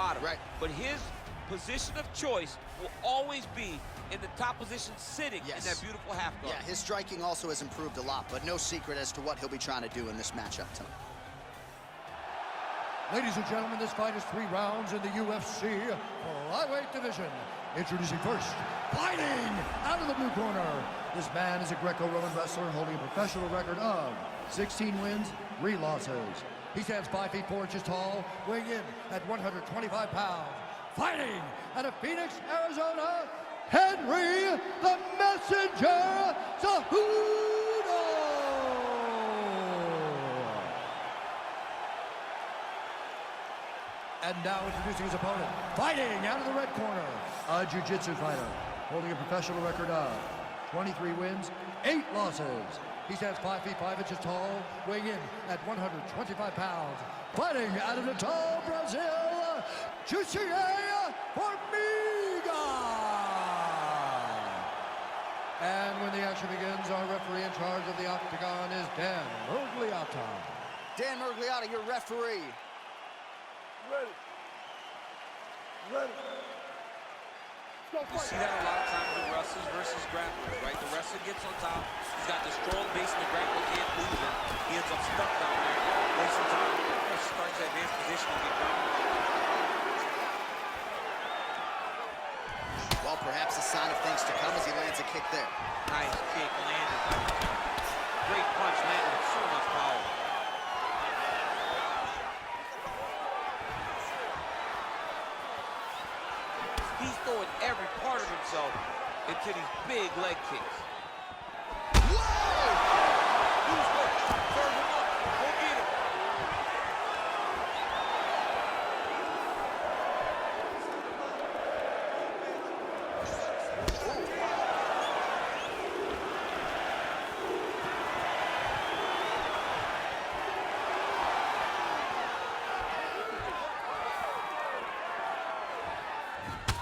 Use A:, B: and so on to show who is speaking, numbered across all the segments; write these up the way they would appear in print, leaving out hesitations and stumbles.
A: bottom.
B: Right.
A: But his position of choice will always be in the top position, sitting in that beautiful half guard.
B: Yeah, his striking also has improved a lot, but no secret as to what he'll be trying to do in this matchup tonight.
C: Ladies and gentlemen, this fight is 3 rounds in the UFC flyweight division. Introducing first, fighting out of the blue corner. This man is a Greco-Roman wrestler holding a professional record of 16 wins, 3 losses. He stands 5 feet 4 inches tall, weighing in at 125 pounds. Fighting out of Phoenix, Arizona, Henry the Messenger Cejudo. And now introducing his opponent, fighting out of the red corner, a jiu-jitsu fighter, holding a professional record of 23 wins, 8 losses. He stands 5 feet 5 inches tall, weighing in at 125 pounds. Fighting out of Natal, Brazil, Jussier Formiga. And when the action begins, our referee in charge of the octagon is Dan Murgliata.
B: Dan Murgliata, your referee.
D: Ready. Ready.
A: You see that a lot of times with wrestlers versus grapplers, right? The wrestler gets on top, he's got the strong base, and the grappler can't move it. He ends up stuck down there, wasting time. The wrestler starts to advance position and get grounded.
B: Well, perhaps a sign of things to come as he lands a kick there.
A: Nice kick, landed. Great punch, landed with so much power. He's throwing every part of himself into these big leg kicks.
B: Whoa!
A: Who's going to serve him up? Go get him.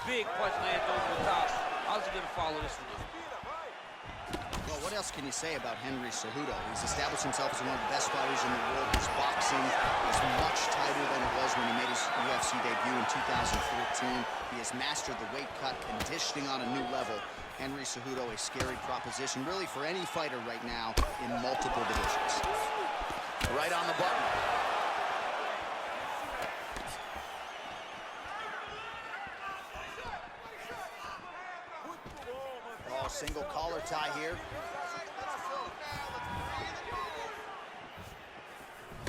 A: Big punch lands over the top. How's he going to follow this one?
B: Well, what else can you say about Henry Cejudo? He's established himself as one of the best fighters in the world. His boxing is much tighter than it was when he made his UFC debut in 2014. He has mastered the weight cut, conditioning on a new level. Henry Cejudo, a scary proposition, really, for any fighter right now in multiple divisions. Right on the button. Single collar tie here.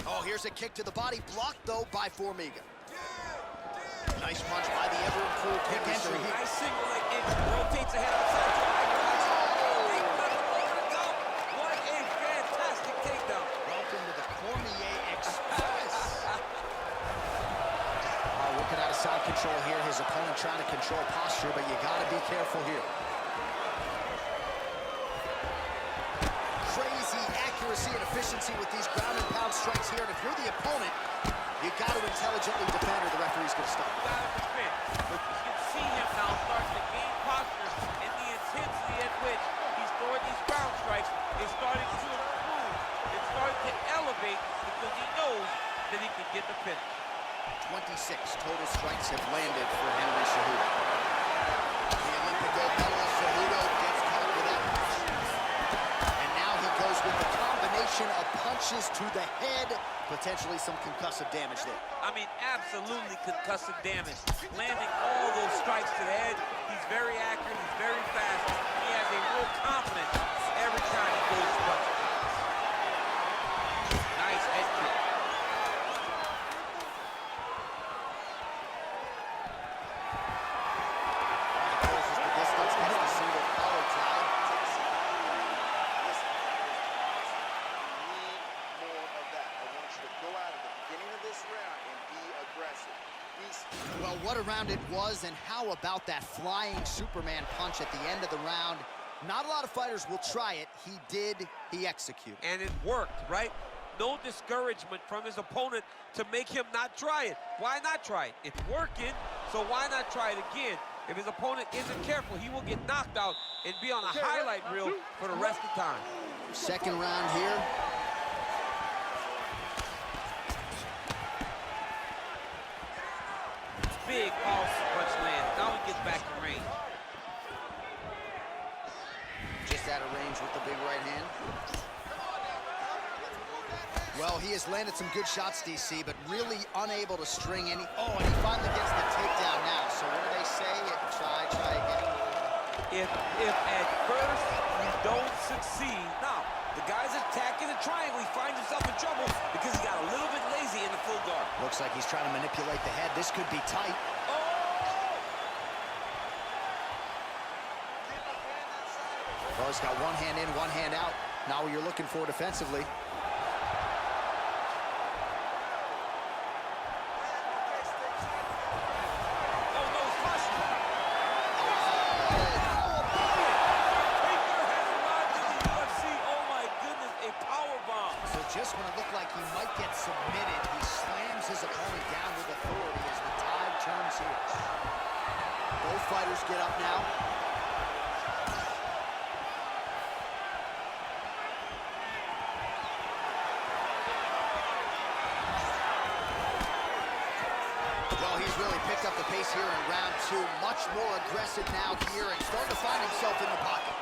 B: Oh, here's a kick to the body, blocked though by Formiga. Nice punch by the ever-improved kick entry.
A: Nice single leg entry, rotates ahead of the side. What a fantastic takedown.
B: Welcome to the Cormier Express. Working out of side control here. His opponent trying to control posture, but you gotta be careful here. Accuracy and efficiency with these ground and pound strikes here, and if you're the opponent, you got to intelligently defend or the referee's going to stop.
A: You got to defend, but you can see him now starting to gain posture, and the intensity at which he's throwing these ground strikes is starting to improve. It's starting to elevate because he knows that he can get the finish.
B: 26 total strikes have landed for Henry Cejudo. The Olympic gold medalist Cejudo gets caught with that punch. And now he goes with the combination of punches to the head, potentially some concussive damage there.
A: I mean, absolutely concussive damage. Landing all those strikes to the head. He's very accurate, he's very fast, and he has a real confidence every time he goes to punch. Nice head kick.
B: Closes the distance, gets the single collar tie. Well, what a round it was, and how about that flying Superman punch at the end of the round? Not a lot of fighters will try it. He did, he executed.
A: And it worked, right? No discouragement from his opponent to make him not try it. Why not try it? It's working, so why not try it again? If his opponent isn't careful, he will get knocked out and be on a highlight reel for the rest of the time.
B: Second round here.
A: big powerful punch land. Now he gets back in range.
B: Just out of range with the big right hand. Well, he has landed some good shots, DC, but really unable to string any. Oh, and he finally gets the takedown now. So what do they say? Try again.
A: If at first you don't succeed, now the guy's attacking the triangle. He finds himself in trouble because he got a little bit lazy in the full guard.
B: Looks like he's trying to manipulate the head. This could be tight. Well, he's got one hand in, one hand out. Now what you're looking for defensively. Just when it looked like he might get submitted, he slams his opponent down with authority as the tide turns here. Both fighters get up now. Well, he's really picked up the pace here in round two. Much more aggressive now here and starting to find himself in the pocket.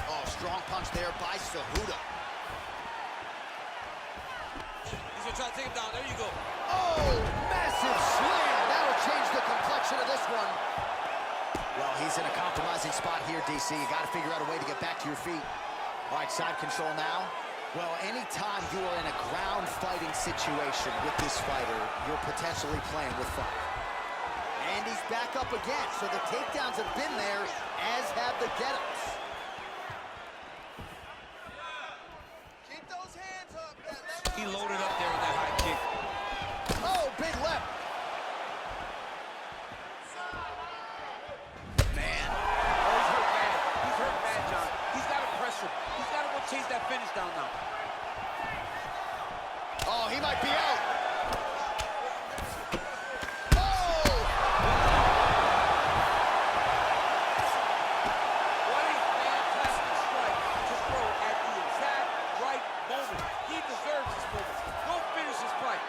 B: Oh, strong punch there by Cejudo.
A: Try to take him down. There you go.
B: Oh, massive slam. That'll change the complexion of this one. Well, he's in a compromising spot here, DC. You got to figure out a way to get back to your feet. All right, side control now. Well, anytime you are in a ground fighting situation with this fighter, you're potentially playing with fire. And he's back up again. So the takedowns have been there, as have the get-ups.
A: He loaded up there with that high kick.
B: Oh, big left. Man.
A: Oh, he's hurt bad. He's hurt bad, John. He's got to press him. He's got to go chase that finish down now.
B: Oh, he might be out.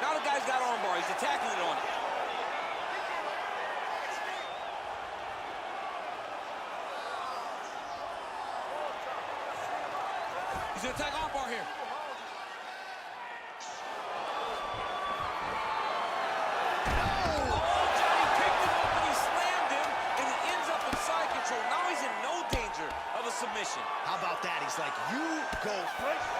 A: Now the guy's got armbar. He's attacking it on it. He's going to attack armbar here. Oh, Johnny picked him up and he slammed him, and he ends up in side control. Now he's in no danger of a submission.
B: How about that? He's like, you go.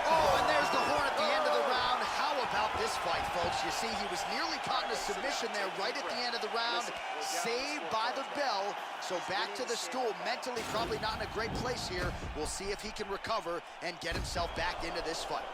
B: Oh, and there's the horn at the end of the round. How about this fight, folks? You see, he was nearly caught in a submission there right at the end of the round. Saved by the bell. So back to the stool. Mentally probably not in a great place here. We'll see if he can recover and get himself back into this fight.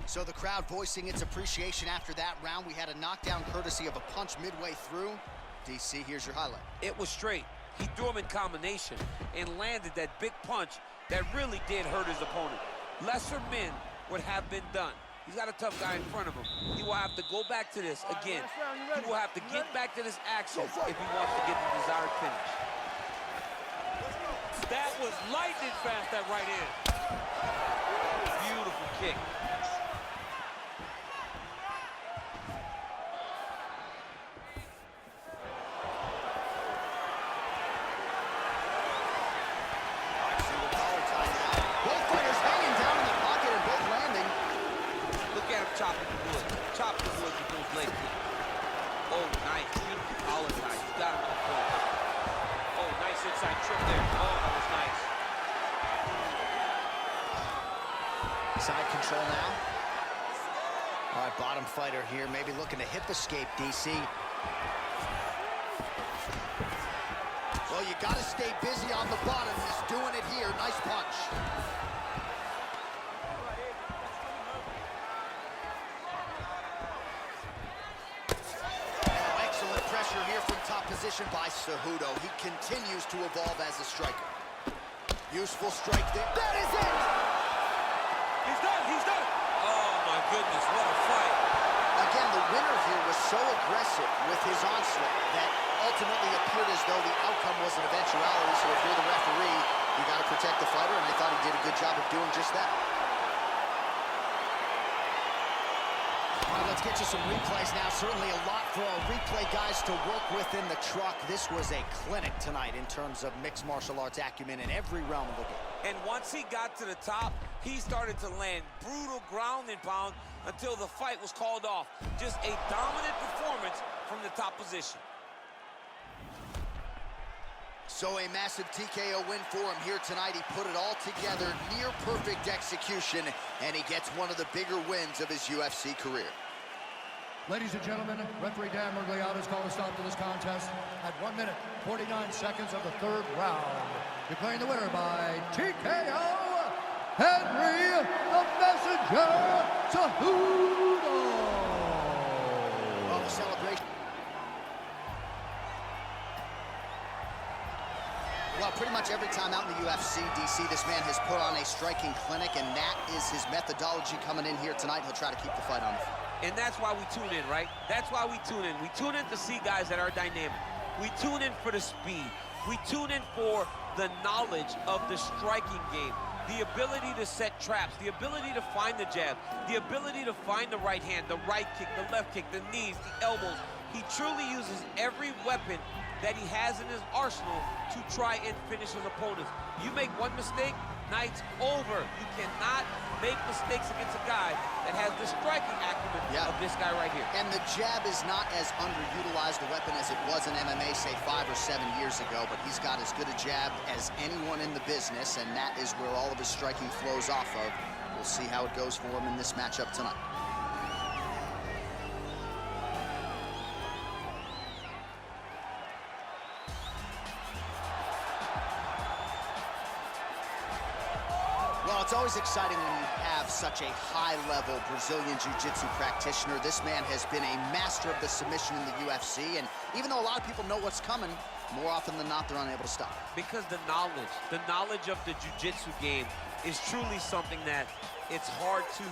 B: So the crowd voicing its appreciation after that round. We had a knockdown courtesy of a punch midway through. DC, here's your highlight.
A: It was straight. He threw him in combination and landed that big punch that really did hurt his opponent. Lesser men would have been done. He's got a tough guy in front of him. He will have to go back to this again. He will have to get back to this action if he wants to get the desired finish. That was lightning fast, that right hand. Beautiful kick. Chopping the wood. Chop the wood with those leg kicks. Oh, nice. Beautiful collar tie. You got him on point. Oh, nice inside trip there. Oh, that was nice.
B: Side control now. All right, bottom fighter here. Maybe looking to hip escape, DC. Well, you got to stay busy on the bottom. He's doing it here. Nice punch. Here from top position by Cejudo. He continues to evolve as a striker. Useful strike there. That is it!
A: He's done, he's done! Oh my goodness, what a fight.
B: Again, the winner here was so aggressive with his onslaught that ultimately appeared as though the outcome was an eventuality. So if you're the referee, you got to protect the fighter, and I thought he did a good job of doing just that. Let's get you some replays now. Certainly a lot for our replay guys to work with in the truck. This was a clinic tonight in terms of mixed martial arts acumen in every realm of the game.
A: And once he got to the top, he started to land brutal ground and pound until the fight was called off. Just a dominant performance from the top position.
B: So a massive TKO win for him here tonight. He put it all together, near perfect execution, and he gets one of the bigger wins of his UFC career.
C: Ladies and gentlemen, referee Dan Mergliata has called a stop to this contest at 1 minute, 49 seconds of the third round. Declaring the winner by TKO, Henry the Messenger Cejudo.
B: Oh, the celebration. Well, pretty much every time out in the UFC, DC, this man has put on a striking clinic, and that is his methodology coming in here tonight. He'll try to keep the fight on the field.
A: And that's why we tune in, right? That's why we tune in. We tune in to see guys that are dynamic. We tune in for the speed. We tune in for the knowledge of the striking game, the ability to set traps, the ability to find the jab, the ability to find the right hand, the right kick, the left kick, the knees, the elbows. He truly uses every weapon that he has in his arsenal to try and finish his opponents. You make one mistake, night's over. You cannot make mistakes against a guy that has the striking acumen of this guy right here.
B: And the jab is not as underutilized a weapon as it was in MMA, say 5 or 7 years ago, but he's got as good a jab as anyone in the business, and that is where all of his striking flows off of. We'll see how it goes for him in this matchup tonight. Well, it's always exciting when you have such a high-level Brazilian Jiu-Jitsu practitioner. This man has been a master of the submission in the UFC, and even though a lot of people know what's coming, more often than not, they're unable to stop.
A: Because the knowledge of the Jiu-Jitsu game is truly something that it's hard to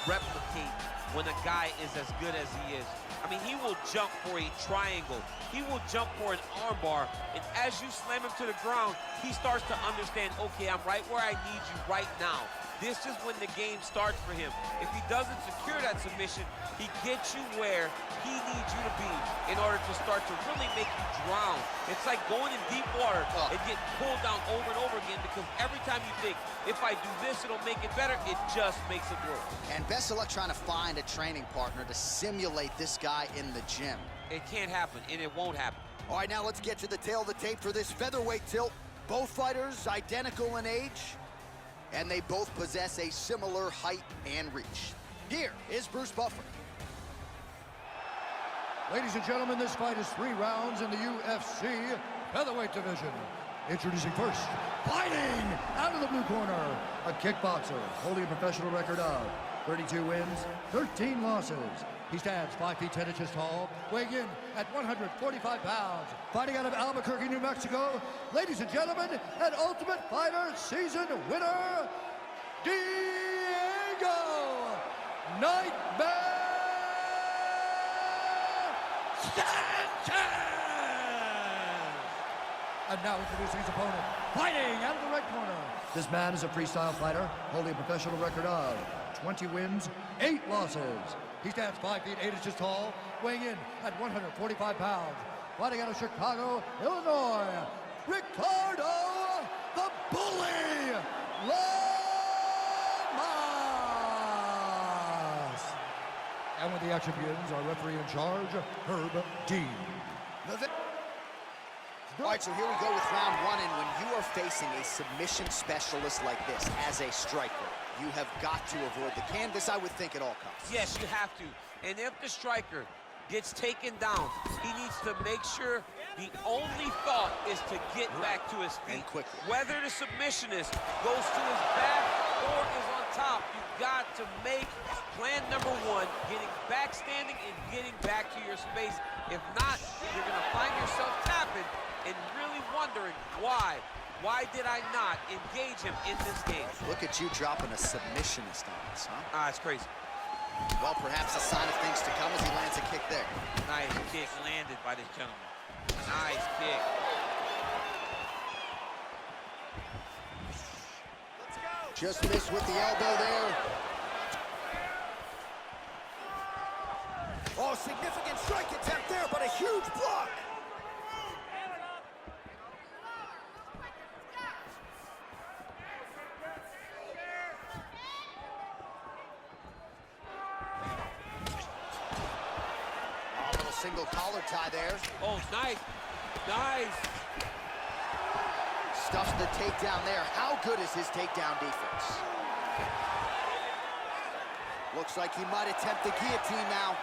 A: replicate when a guy is as good as he is. I mean, he will jump for a triangle. He will jump for an armbar. And as you slam him to the ground, he starts to understand, okay, I'm right where I need you right now. This is when the game starts for him. If he doesn't secure that submission, he gets you where he needs you to be in order to start to really make you drown. It's like going in deep water and getting pulled down over and over again, because every time you think, if I do this, it'll make it better, it just makes it worse.
B: And best of luck trying to find a training partner to simulate this guy in the gym.
A: It can't happen, and it won't happen.
B: All right, now let's get to the tail of the tape for this featherweight tilt. Both fighters identical in age, and they both possess a similar height and reach. Here is Bruce Buffer.
C: Ladies and gentlemen, this fight is 3 rounds in the UFC featherweight division. Introducing first, fighting out of the blue corner, a kickboxer holding a professional record of 32 wins, 13 losses. He stands 5 feet 10 inches tall, weighing in at 145 pounds. Fighting out of Albuquerque, New Mexico, ladies and gentlemen, an Ultimate Fighter season winner, Diego Nightmare Sanchez! And now introducing his opponent, fighting out of the right corner. This man is a freestyle fighter, holding a professional record of 20 wins, 8 losses. He stands 5 feet 8 inches tall, weighing in at 145 pounds. Fighting out of Chicago, Illinois, Ricardo the Bully Lamas. And with the action begins, our referee in charge, Herb Dean.
B: All right, so here we go with round 1, and when you are facing a submission specialist like this as a striker, you have got to avoid the canvas, I would think, at all costs.
A: Yes, you have to. And if the striker gets taken down, he needs to make sure the only thought is to get back to his feet.
B: And quickly.
A: Whether the submissionist goes to his back or is on top, you've got to make plan number 1, getting back standing and getting back to your space. If not, you're going to find yourself tapping and really wondering why. Why did I not engage him in this game?
B: Look at you dropping a submissionist on us, huh?
A: Ah, it's crazy.
B: Well, perhaps a sign of things to come as he lands a kick there.
A: Nice kick landed by this gentleman. Nice kick.
D: Let's go.
B: Just missed with the elbow there. Oh, significant strike attempt there, but a huge block. A little single collar tie there.
A: Oh, nice. Nice.
B: Stuffs the takedown there. How good is his takedown defense? Looks like he might attempt the guillotine now.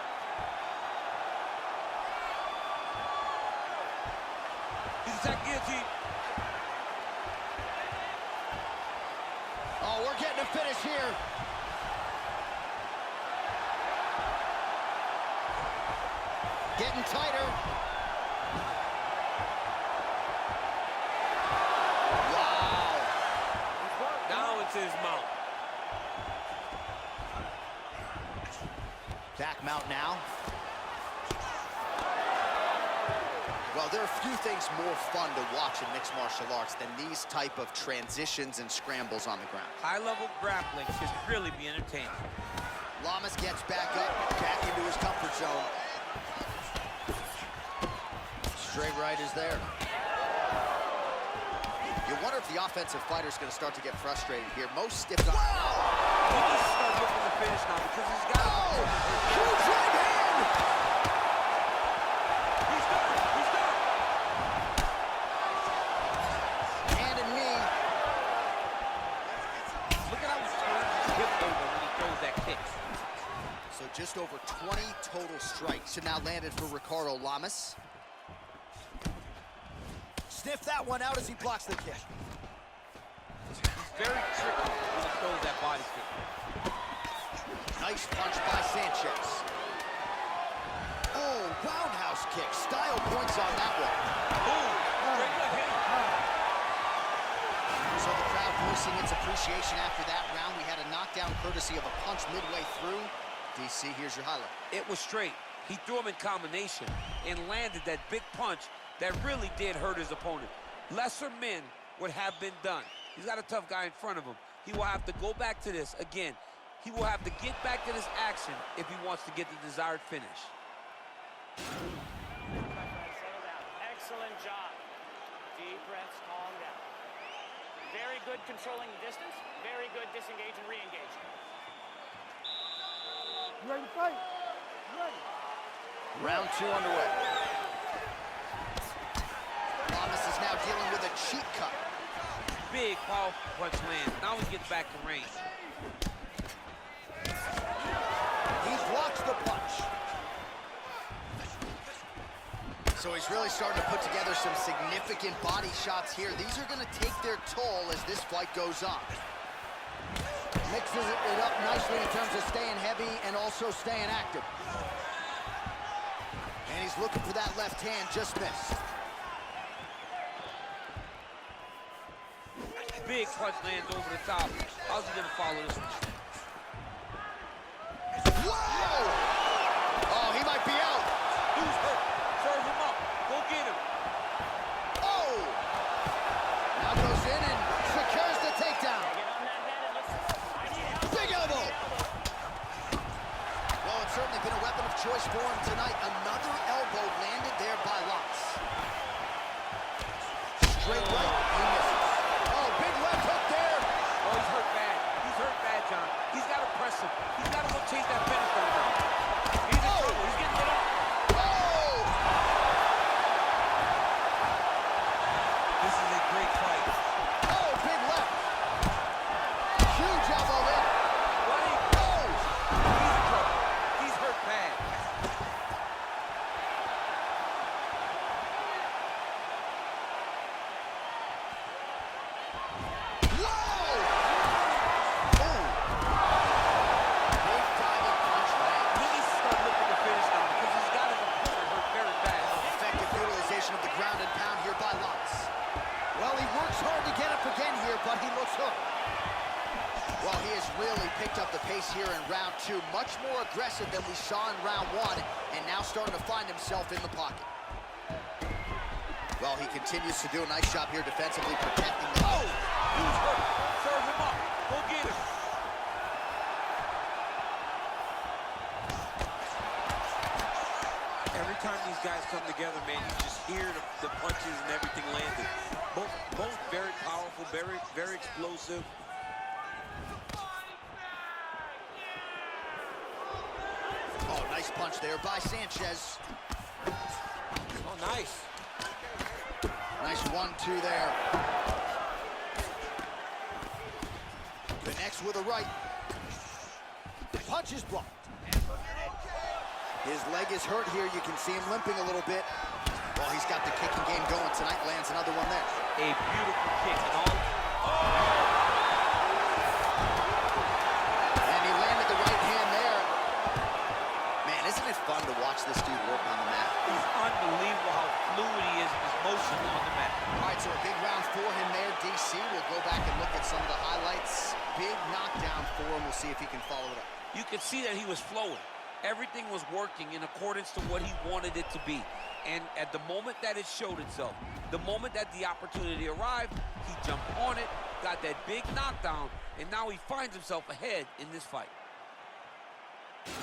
A: He's attacking guillotine.
B: Oh, we're getting a finish here. Getting tighter. Wow.
A: Now it's his mount.
B: Back mount now. Well, there are few things more fun to watch in mixed martial arts than these type of transitions and scrambles on the ground.
A: High-level grappling should really be entertaining.
B: Lamas gets back up, back into his comfort zone. Straight right is there. You wonder if the offensive fighter is going to start to get frustrated here. Most stiff not.
A: He needs to start looking to finish now because he's got
B: Huge right hand!
A: He's done. He's done.
B: Hand and knee.
A: Look at how he turns his hip over when he throws that kick.
B: So just over 20 total strikes have now landed for Ricardo Lamas. Sniff that one out as he blocks the kick.
A: He's very tricky when he throws that body kick.
B: Nice punch by Sanchez. Oh, roundhouse kick. Style points on that one.
A: Boom. Straight left hand.
B: So the crowd voicing its appreciation after that round. We had a knockdown courtesy of a punch midway through. DC, here's your highlight.
A: It was straight. He threw him in combination and landed that big punch that really did hurt his opponent. Lesser men would have been done. He's got a tough guy in front of him. He will have to go back to this. Again, he will have to get back to this action if he wants to get the desired finish.
E: Settle down. Excellent job. Deep breaths, calm down. Very good controlling the distance. Very good disengage and re-engage.
D: You ready to fight? You ready?
B: Round 2 underway. Lamas is now dealing with a cheek cut.
A: Big, powerful punch land. Now he gets back to range.
B: He blocks the punch. So he's really starting to put together some significant body shots here. These are going to take their toll as this fight goes on. Mixes it up nicely in terms of staying heavy and also staying active. And he's looking for that left hand, just missed.
A: Big punch lands over the top. How's he gonna follow this one?
B: Whoa! Oh, he might be out.
A: Who's hurt? Serve him up. Go get him.
B: Oh! Now goes in and secures the takedown.
E: Get on that head and let's... I need help.
B: Big elbow! Well, it's certainly been a weapon of choice for him tonight. Another elbow landed there by Lutz. Straight right, he misses. Oh, big left hook there.
A: Oh, he's hurt bad. He's hurt bad, John. He's got to press him. He's got to go chase that finish down there. He's in trouble. He's getting lit up.
B: Oh!
A: This is a great fight.
B: Oh, big left. Huge elbow there.
A: What he
B: Oh!
A: He's in trouble. He's hurt bad.
B: But he looks hooked. Well, he has really picked up the pace here in round 2. Much more aggressive than we saw in round 1, and now starting to find himself in the pocket. Well, he continues to do a nice job here defensively, protecting the...
A: Oh! Who's hurt? Serve him up. Go get him. time these guys come together, man, you just hear the punches and everything landing. Both very powerful, very explosive.
B: Oh, nice punch there by Sanchez.
A: Oh, nice.
B: Nice 1-2 there. Connects with a right. The punch is blocked. His leg is hurt here. You can see him limping a little bit. Well, he's got the kicking game going tonight. Lands another one there.
A: A beautiful kick. And all. Oh!
B: And he landed the right hand there. Man, isn't it fun to watch this dude work on the mat?
A: He's unbelievable how fluid he is in his motion on the mat.
B: All right, so a big round for him there, DC. We'll go back and look at some of the highlights. Big knockdown for him. We'll see if he can follow it up.
A: You could see that he was flowing. Everything was working in accordance to what he wanted it to be. And at the moment that it showed itself, the moment that the opportunity arrived, he jumped on it, got that big knockdown, and now he finds himself ahead in this fight.
F: Good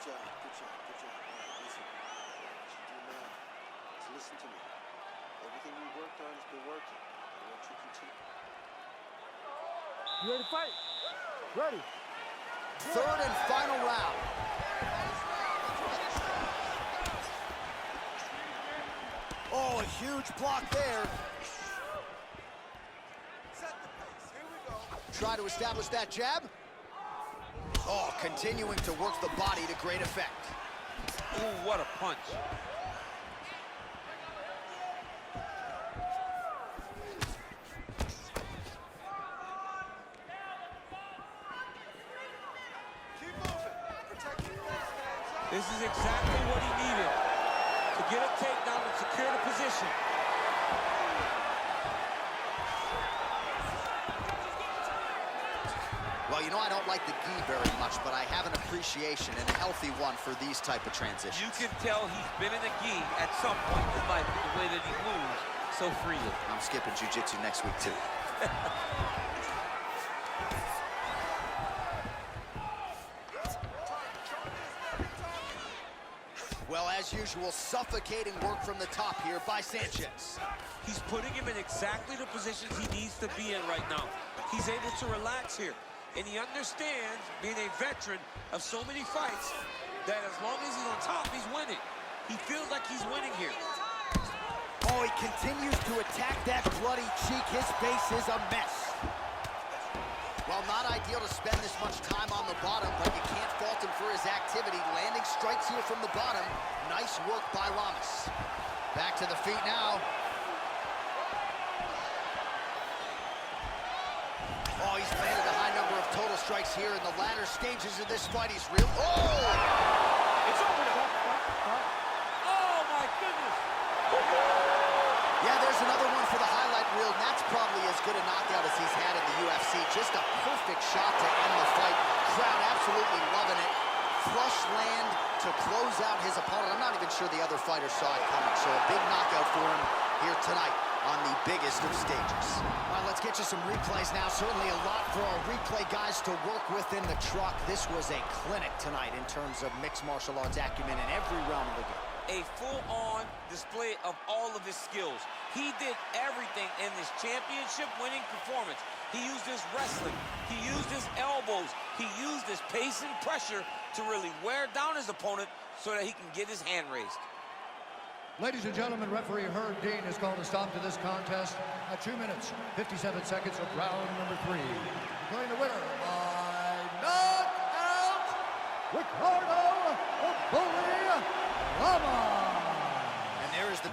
F: job, good job, good job. All right, listen. What you do now is listen to me. Everything we worked on has been working. I want you to continue.
D: You ready to fight? Ready.
B: Third and final round. Oh, a huge block there.
F: Set the pace. Here we go.
B: Try to establish that jab. Oh, continuing to work the body to great effect.
A: Ooh, what a punch.
F: Keep moving. Protect your face, man.
A: This is exactly what he needed to get a takedown and secure the position.
B: Well, you know, I don't like the gi very much, but I have an appreciation and a healthy one for these type of transitions.
A: You can tell he's been in a gi at some point in his life with the way that he moves so freely.
B: I'm skipping jiu-jitsu next week, too. Well, as usual, suffocating work from the top here by Sanchez.
A: He's putting him in exactly the positions he needs to be in right now. He's able to relax here. And he understands, being a veteran of so many fights, that as long as he's on top, he's winning. He feels like he's winning here.
B: Oh, he continues to attack that bloody cheek. His face is a mess. Well, not ideal to spend this much time on the bottom, but you can't fault him for his activity. Landing strikes here from the bottom. Nice work by Lamas. Back to the feet now. Oh, he's landed a high number of total strikes here in the latter stages of this fight. He's real. Oh!
A: It's over now. Oh, my goodness.
B: Yeah, there's another one for the highlight reel, and that's probably as good a knockout as he's had in the UFC. Just a perfect shot to end the fight. Crowd absolutely loving it. Flush land to close out his opponent. I'm not even sure the other fighter saw it coming, so a big knockout for him here tonight on the biggest of stages. All right, let's get you some replays now. Certainly a lot for our replay guys to work with in the truck. This was a clinic tonight in terms of mixed martial arts acumen in every realm of the game.
A: A full-on display of all of his skills. He did everything in this championship-winning performance. He used his wrestling. He used his elbows. He used his pace and pressure to really wear down his opponent so that he can get his hand raised.
C: Ladies and gentlemen, referee Herb Dean has called a stop to this contest at 2 minutes, 57 seconds of round number 3. Declaring the winner by knockout, Ricardo the Bully Lama.
B: And there is the...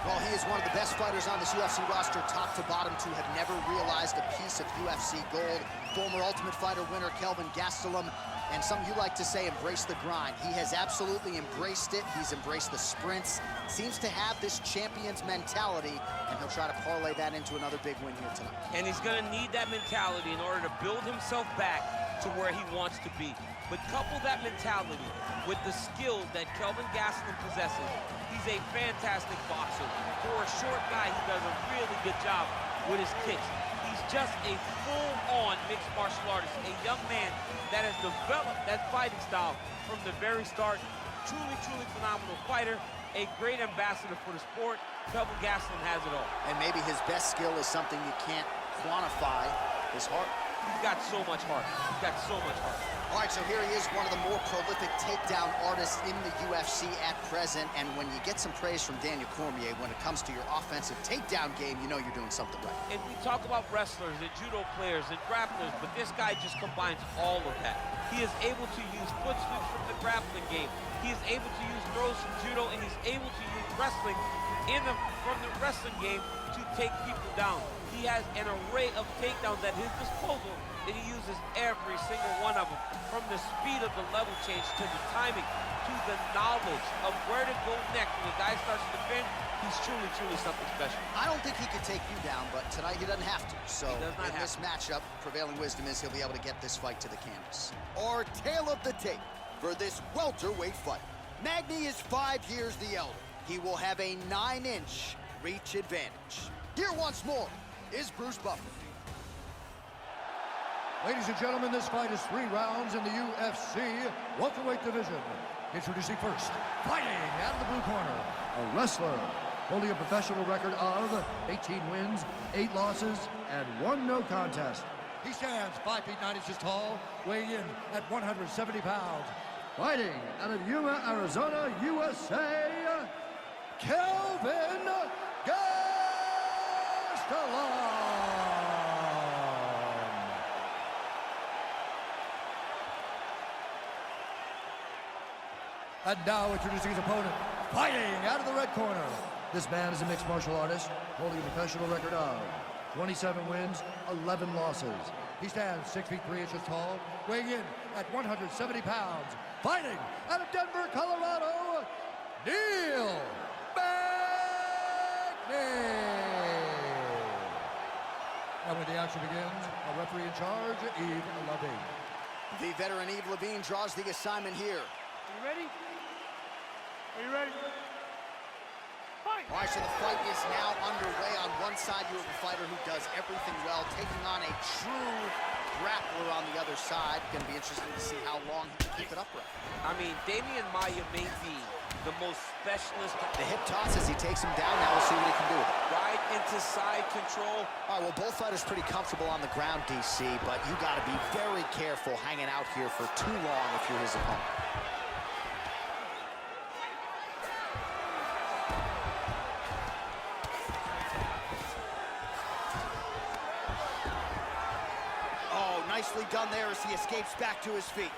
B: Well, he is one of the best fighters on this UFC roster, top to bottom, to have never realized a piece of UFC gold. Former Ultimate Fighter winner Kelvin Gastelum, and some you like to say embrace the grind. He has absolutely embraced it. He's embraced the sprints. Seems to have this champion's mentality, and he'll try to parlay that into another big win here tonight.
A: And he's going to need that mentality in order to build himself back to where he wants to be. But couple that mentality with the skill that Kelvin Gastelum possesses. He's a fantastic boxer. For a short guy, he does a really good job with his kicks. He's just a full-on mixed martial artist, a young man that has developed that fighting style from the very start. Truly, truly phenomenal fighter, a great ambassador for the sport. Kelvin Gastelum has it all.
B: And maybe his best skill is something you can't quantify, his heart.
A: He's got so much heart. He's got so much heart.
B: All right, so here he is, one of the more prolific takedown artists in the UFC at present. And when you get some praise from Daniel Cormier, when it comes to your offensive takedown game, you know you're doing something right.
A: And we talk about wrestlers and judo players and grapplers, but this guy just combines all of that. He is able to use foot sweeps from the grappling game. He is able to use throws from judo, and he's able to use wrestling from the wrestling game to take people down. He has an array of takedowns at his disposal that he uses every single one of them. From the speed of the level change to the timing to the knowledge of where to go next. When the guy starts to defend, he's truly, truly something special.
B: I don't think he could take you down, but tonight he doesn't have to. So in this matchup, prevailing wisdom is he'll be able to get this fight to the canvas. Our tale of the tape for this welterweight fight. Magny is 5 years the elder. He will have a 9-inch reach advantage. Here once more is Bruce Buffer.
C: Ladies and gentlemen, this fight is 3 rounds in the UFC welterweight division. Introducing first, fighting out of the blue corner, a wrestler holding a professional record of 18 wins, 8 losses, and 1 no contest. He stands 5 feet 9 inches tall, weighing in at 170 pounds. Fighting out of Yuma, Arizona, USA, Kelvin Gastelum. And now introducing his opponent, fighting out of the red corner. This man is a mixed martial artist, holding a professional record of 27 wins, 11 losses. He stands 6 feet 3 inches tall, weighing in at 170 pounds. Fighting out of Denver, Colorado, Neil Magny. And when the action begins, a referee in charge, Yves Levine.
B: The veteran Yves Levine draws the assignment here.
D: You ready? Are you ready? Fight!
B: All right, so the fight is now underway. On one side, you have a fighter who does everything well, taking on a true grappler on the other side. Going to be interesting to see how long he can keep it upright.
A: I mean, Damian Maia may be the most specialist.
B: The hip toss as he takes him down. Now we'll see what he can do with it.
A: Right into side control.
B: All right, well, both fighters pretty comfortable on the ground, DC, but you got to be very careful hanging out here for too long if you're his opponent. Nicely done there as he escapes back to his feet.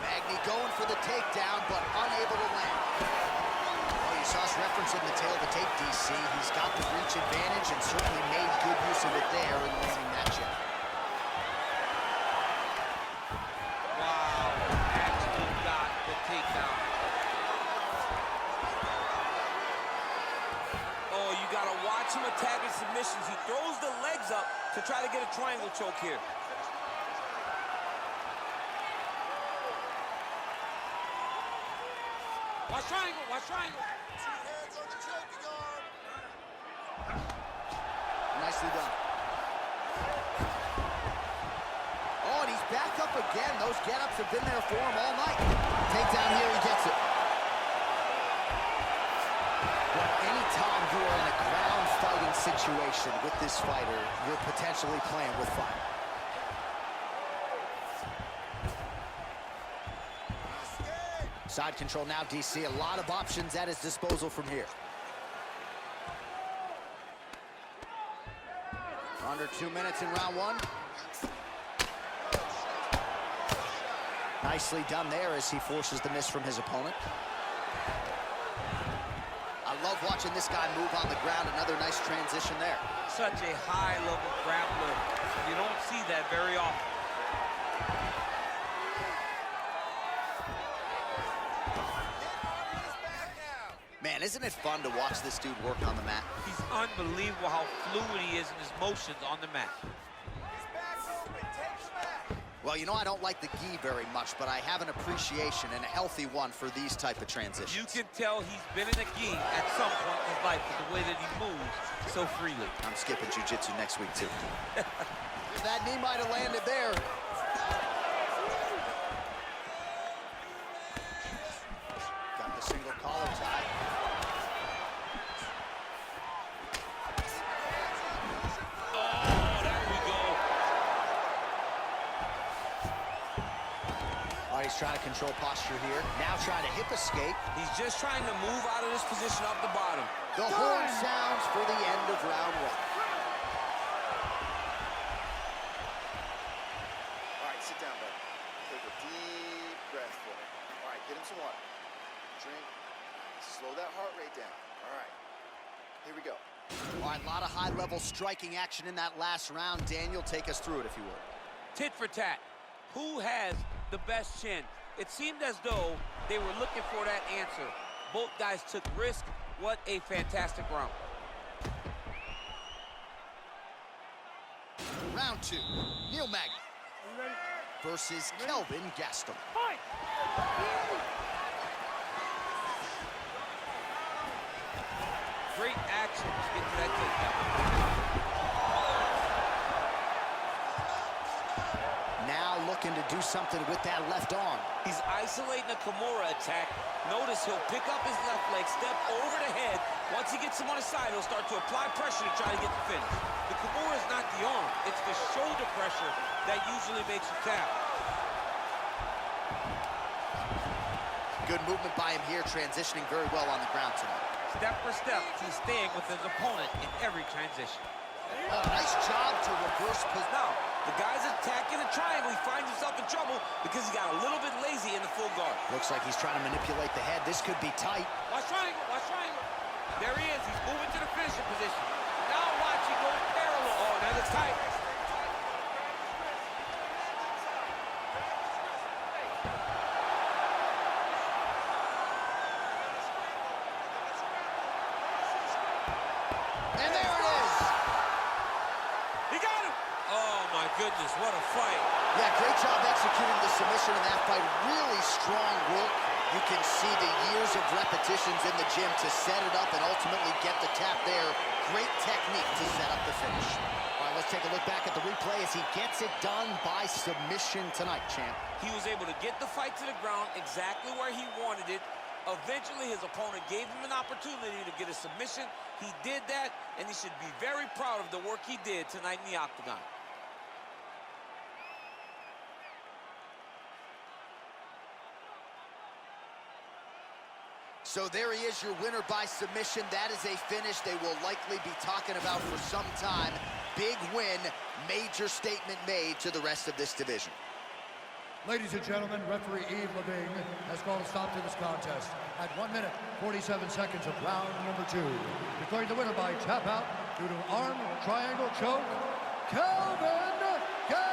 B: Magny going for the takedown, but unable to land. Well, you saw us referencing the tail of the tape, DC. He's got the reach advantage and certainly made good use of it there in landing that jab.
A: Wow, actually got the takedown. Oh, you gotta watch him attacking submissions. He throws the legs up to try to get a triangle choke here. Watch triangle, watch triangle.
F: 2 hands on the choking arm.
B: Nicely done. Oh, and he's back up again. Those get-ups have been there for him all night. Takedown here, he gets it. But anytime you are in a ground fighting situation with this fighter, you're potentially playing with fire. Side control now, DC. A lot of options at his disposal from here. Under 2 minutes in round 1. Nicely done there as he forces the miss from his opponent. I love watching this guy move on the ground. Another nice transition there.
A: Such a high-level grappler. You don't see that very often.
B: Man, isn't it fun to watch this dude work on the mat?
A: He's unbelievable how fluid he is in his motions on the mat.
B: Well, you know, I don't like the gi very much, but I have an appreciation and a healthy one for these type of transitions.
A: You can tell he's been in a gi at some point in his life with the way that he moves so freely.
B: I'm skipping jiu-jitsu next week, too. That knee might have landed there. Got the single collar tie. He's trying to control posture here. Now trying to hip escape.
A: He's just trying to move out of this position off the bottom.
B: The horn sounds for the end of round one.
F: All right, sit down, buddy. Take a deep breath for me. All right, get him some water. Drink. Slow that heart rate down. All right. Here we go.
B: All right, a lot of high-level striking action in that last round. Daniel, take us through it, if you would.
A: Tit for tat. Who has the best chin? It seemed as though they were looking for that answer. Both guys took risk. What a fantastic round.
B: Round two, Neil Magny versus Kelvin Gastelum.
D: Fight!
A: Great action to get to that takedown.
B: Now looking to do something with that left arm.
A: He's isolating a Kimura attack. Notice he'll pick up his left leg, step over the head. Once he gets him on his side, he'll start to apply pressure to try to get the finish. The Kimura is not the arm. It's the shoulder pressure that usually makes you tap.
B: Good movement by him here, transitioning very well on the ground tonight.
A: Step for step, he's staying with his opponent in every transition.
B: Oh, nice job to reverse position.
A: Now, the guy's attacking a triangle. He finds himself in trouble because he got a little bit lazy in the full guard.
B: Looks like he's trying to manipulate the head. This could be tight.
A: Watch triangle, watch triangle. There he is. He's moving to the finishing position. Now watch, he goes parallel. Oh, that looks tight.
B: And there it is.
A: He got him. Oh, my goodness, what a fight.
B: Yeah, great job executing the submission in that fight. Really strong work. You can see the years of repetitions in the gym to set it up and ultimately get the tap there. Great technique to set up the finish. All right, let's take a look back at the replay as he gets it done by submission tonight, champ.
A: He was able to get the fight to the ground exactly where he wanted it. Eventually, his opponent gave him an opportunity to get a submission. He did that, and he should be very proud of the work he did tonight in the octagon.
B: So there he is, your winner by submission. That is a finish they will likely be talking about for some time. Big win, major statement made to the rest of this division.
C: Ladies and gentlemen, referee Yves Levine has called a stop to this contest at 1 minute, 47 seconds of round number 2. Declaring the winner by tap out due to arm triangle choke, Kelvin Gastelum.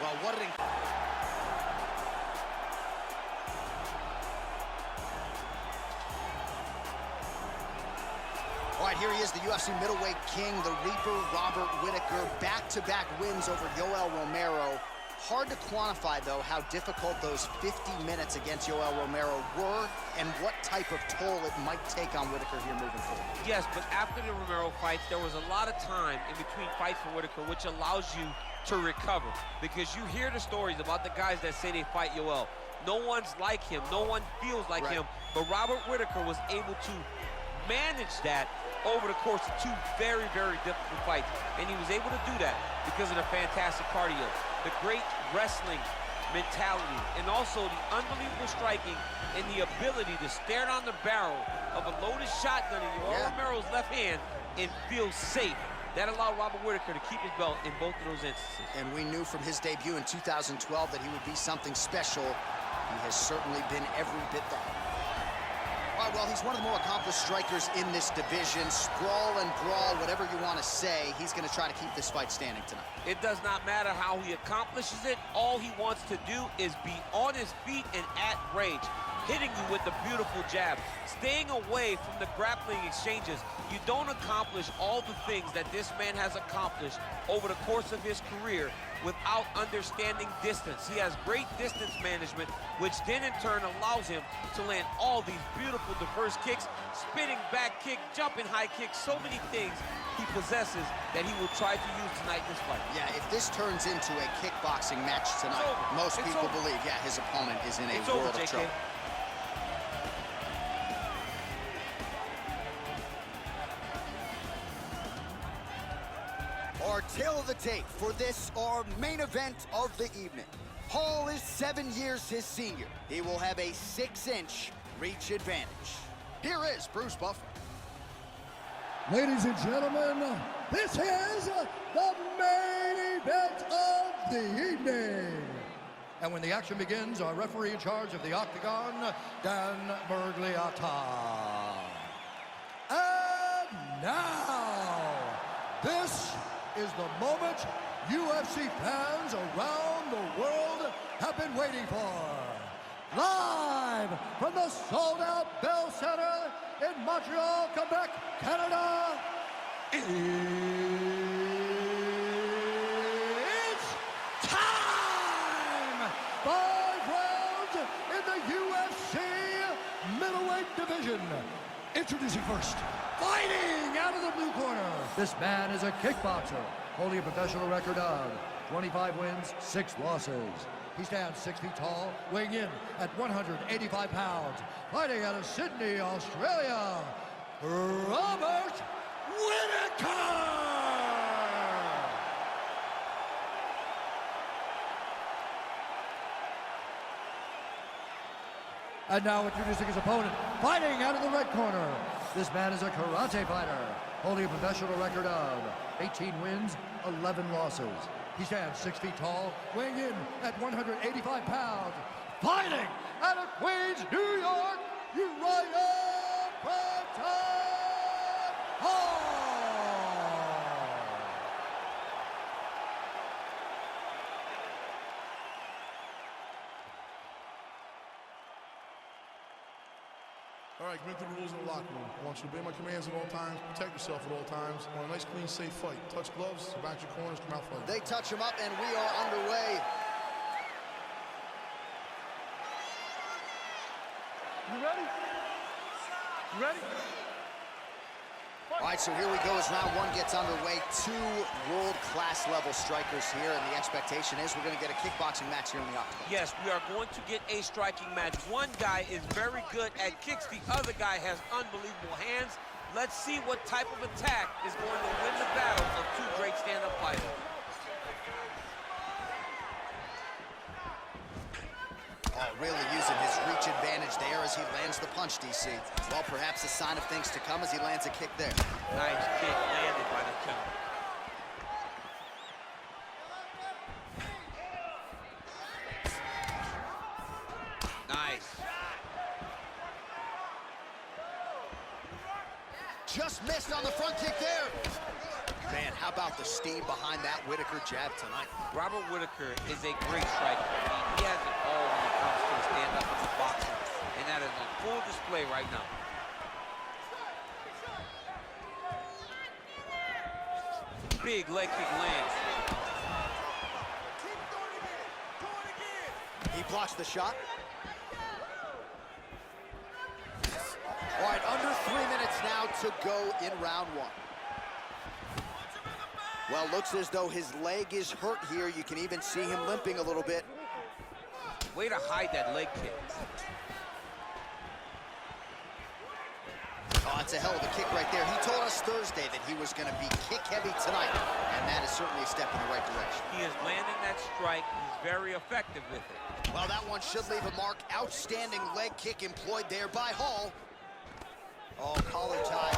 B: Well, what an... All right, here he is, the UFC middleweight king, the Reaper, Robert Whittaker. Back-to-back wins over Yoel Romero. Hard to quantify, though, how difficult those 50 minutes against Yoel Romero were and what type of toll it might take on Whittaker here moving forward.
A: Yes, but after the Romero fights, there was a lot of time in between fights for Whittaker, which allows you to recover. Because you hear the stories about the guys that say they fight Yoel. No one's like him. No one feels like him. But Robert Whittaker was able to manage that over the course of 2 very, very difficult fights. And he was able to do that because of the fantastic cardio, the great wrestling mentality, and also the unbelievable striking and the ability to stare down the barrel of a loaded shotgun in Yoel Romero's left hand and feel safe. That allowed Robert Whittaker to keep his belt in both of those instances.
B: And we knew from his debut in 2012 that he would be something special. He has certainly been every bit that. All right, well, he's one of the more accomplished strikers in this division. Sprawl and brawl, whatever you want to say, he's going to try to keep this fight standing tonight.
A: It does not matter how he accomplishes it. All he wants to do is be on his feet and at range, hitting you with the beautiful jab, staying away from the grappling exchanges. You don't accomplish all the things that this man has accomplished over the course of his career without understanding distance. He has great distance management, which then in turn allows him to land all these beautiful diverse kicks, spinning back kick, jumping high kick, so many things he possesses that he will try to use tonight in this fight.
B: Yeah, if this turns into a kickboxing match tonight, most people believe, yeah, his opponent is in a world of trouble. Our tale of the tape for this, our main event of the evening. Hall is 7 years his senior. He will have a 6-inch reach advantage. Here is Bruce Buffer.
C: Ladies and gentlemen, this is the main event of the evening. And when the action begins, our referee in charge of the Octagon, Dan Bergliata. And now, this is the moment UFC fans around the world have been waiting for. Live from the sold-out Bell Center in Montreal, Quebec, Canada, it's time! 5 rounds in the UFC middleweight division. Introducing first, fighting out of the blue corner. This man is a kickboxer, holding a professional record of 25 wins, 6 losses. He stands 6 feet tall, weighing in at 185 pounds. Fighting out of Sydney, Australia, Robert Whittaker! And now introducing his opponent, fighting out of the red corner. This man is a karate fighter, holding a professional record of 18 wins, 11 losses. He stands 6 feet tall, weighing in at 185 pounds. Fighting out of Queens, New York, Uriah Hall!
G: All right, commit to the rules in the locker room. I want you to obey my commands at all times, protect yourself at all times. I want a nice, clean, safe fight. Touch gloves, back your corners, come out fight.
B: They touch him up, and we are underway.
D: You ready? You ready?
B: All right, so here we go as round 1 gets underway. 2 world-class level strikers here, and the expectation is we're going to get a kickboxing match here in the Octagon.
A: Yes, we are going to get a striking match. One guy is very good at kicks. The other guy has unbelievable hands. Let's see what type of attack is going to win the battle of 2 great stand-up fighters.
B: Oh, really using his reach advantage there as he lands the punch, DC. Well, perhaps a sign of things to come as he lands a kick there.
A: Nice kick landed by the counter. Nice.
B: Just missed on the front kick there. Man, how about the steam behind that Whittaker jab tonight?
A: Robert Whittaker is a great striker. I mean, he has it all when it comes to stand-up in the boxing, and that is on full display right now. Big leg kick lands.
B: He blocks the shot. All right, under 3 minutes now to go in round 1. Well, looks as though his leg is hurt here. You can even see him limping a little bit.
A: Way to hide that leg kick.
B: Oh, that's a hell of a kick right there. He told us Thursday that he was going to be kick-heavy tonight, and that is certainly a step in the right direction.
A: He is landing that strike. He's very effective with it.
B: Well, that one should leave a mark. Outstanding leg kick employed there by Hall. Oh, collar tie.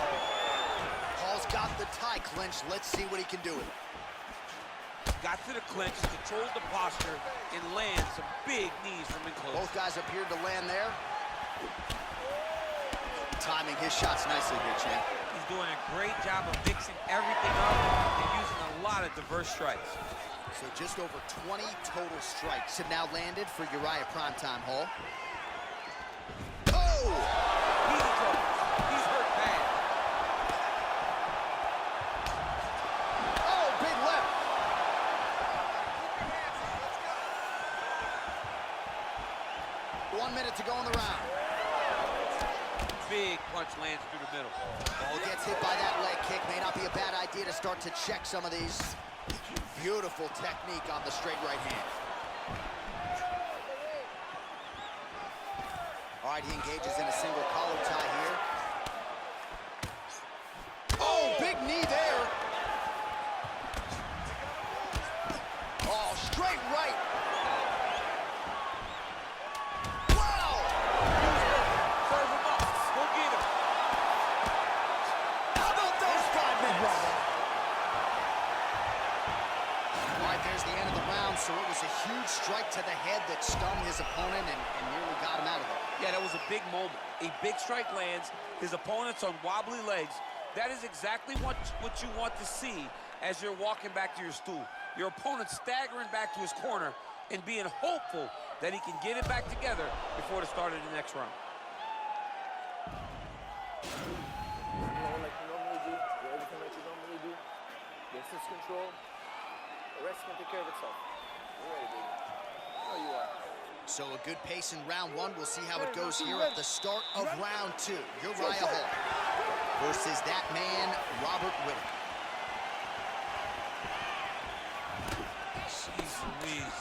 B: Hall's got the tie clinched. Let's see what he can do with it.
A: Got to the clinch, controls the posture, and lands some big knees from in close.
B: Both guys appeared to land there. timing his shots nicely here, champ.
A: He's doing a great job of mixing everything up and using a lot of diverse strikes.
B: So just over 20 total strikes have now landed for Uriah Primetime Hall. Oh!
A: He's in trouble. He's hurt bad.
B: Oh, big left. One minute to go in the round.
A: Big punch lands through the middle.
B: Oh, gets hit by that leg kick. May not be a bad idea to start to check some of these. Beautiful technique on the straight right hand. All right, he engages in a single collar tie here. Oh, big knee there. Oh, straight right. Wow!
A: Serve him up. Go get him.
B: How about those 5 minutes? All right, there's the end of the round, so it was a huge strike to the head that stung his opponent and nearly got him out of it.
A: Yeah, that was a big moment. A big strike lands. His opponent's on wobbly legs. That is exactly what you want to see as you're walking back to your stool. Your opponent staggering back to his corner and being hopeful that he can get it back together before the start of the next round.
D: Like you normally do, do everything like you normally do. Distance control. The rest can take care of itself. You're ready, baby. Oh, you are.
B: So a good pace in round one. We'll see how it goes here at the start of round two. Uriah Hall versus that man, Robert Whittaker.
A: Jeez Louise.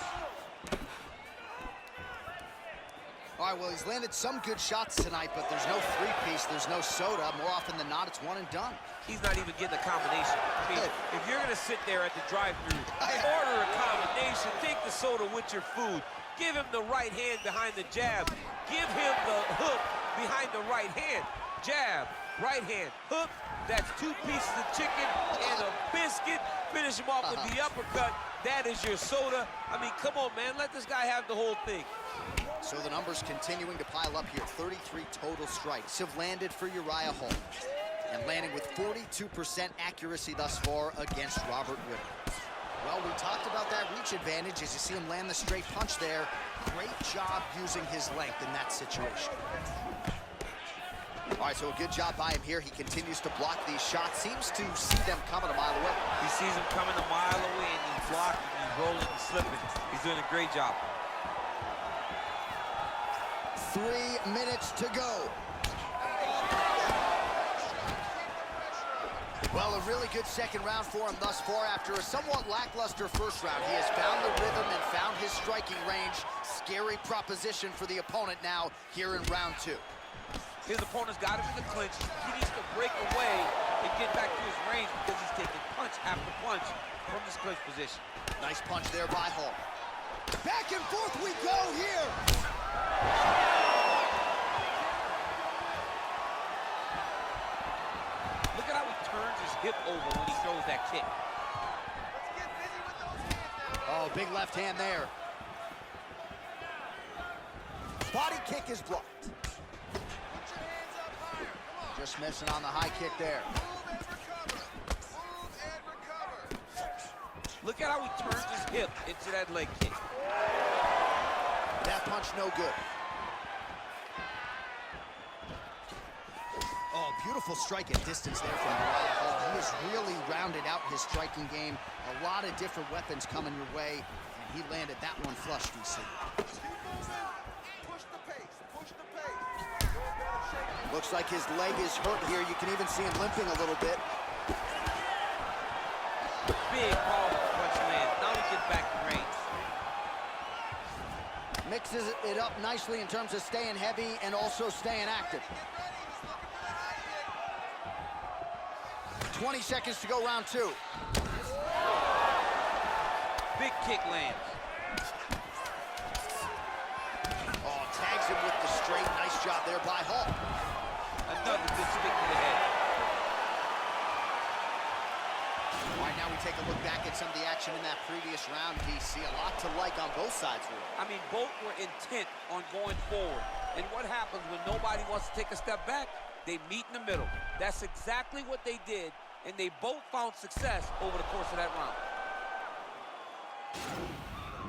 B: All right, well, he's landed some good shots tonight, but there's no three-piece, there's no soda. More often than not, it's one and done.
A: He's not even getting a combination. I mean, if you're going to sit there at the drive-thru, order a combination, take the soda with your food, give him the right hand behind the jab, give him the hook behind the right hand. Jab, right hand, hook. That's 2 pieces of chicken and a biscuit. Finish him off with the uppercut. That is your soda. I mean, come on, man. Let this guy have the whole thing.
B: So the numbers continuing to pile up here. 33 total strikes have landed for Uriah Hall. And landing with 42% accuracy thus far against Robert Whittaker. Well, we talked about that reach advantage as you see him land the straight punch there. Great job using his length in that situation. All right, so a good job by him here. He continues to block these shots. Seems to see them coming a mile away.
A: He sees him coming a mile away and he's blocking, he's rolling, and slipping. He's doing a great job.
B: 3 minutes to go. Well, a really good second round for him thus far. After a somewhat lackluster first round, he has found the rhythm and found his striking range. Scary proposition for the opponent now here in round two.
A: His opponent's got him in the clinch. He needs to break away and get back to his range because he's taking punch after punch from this clinch position.
B: Nice punch there by Hall. Back and forth we go here.
A: Look at how he turns his hip over when he throws that kick.
B: Oh, big left hand there. Body kick is blocked. Just missing on the high kick there.
A: Look at how he turns his hip into that leg kick.
B: That punch no good. Oh, beautiful strike at distance there from Uriah Hall. He has really rounded out his striking game. A lot of different weapons coming your way, and he landed that one flush, DC. Looks like his leg is hurt here. You can even see him limping a little bit.
A: Big powerful punch land. Now he gets back to range.
B: Mixes it up nicely in terms of staying heavy and also staying active. 20 seconds to go, round two.
A: Big kick lands.
B: Oh, tags him with the straight. Nice job there by Hall.
A: Another good stick to the head.
B: All right, now we take a look back at some of the action in that previous round, DC. A lot to like on both sides, really.
A: I mean, both were intent on going forward. And what happens when nobody wants to take a step back? They meet in the middle. That's exactly what they did, and they both found success over the course of that round.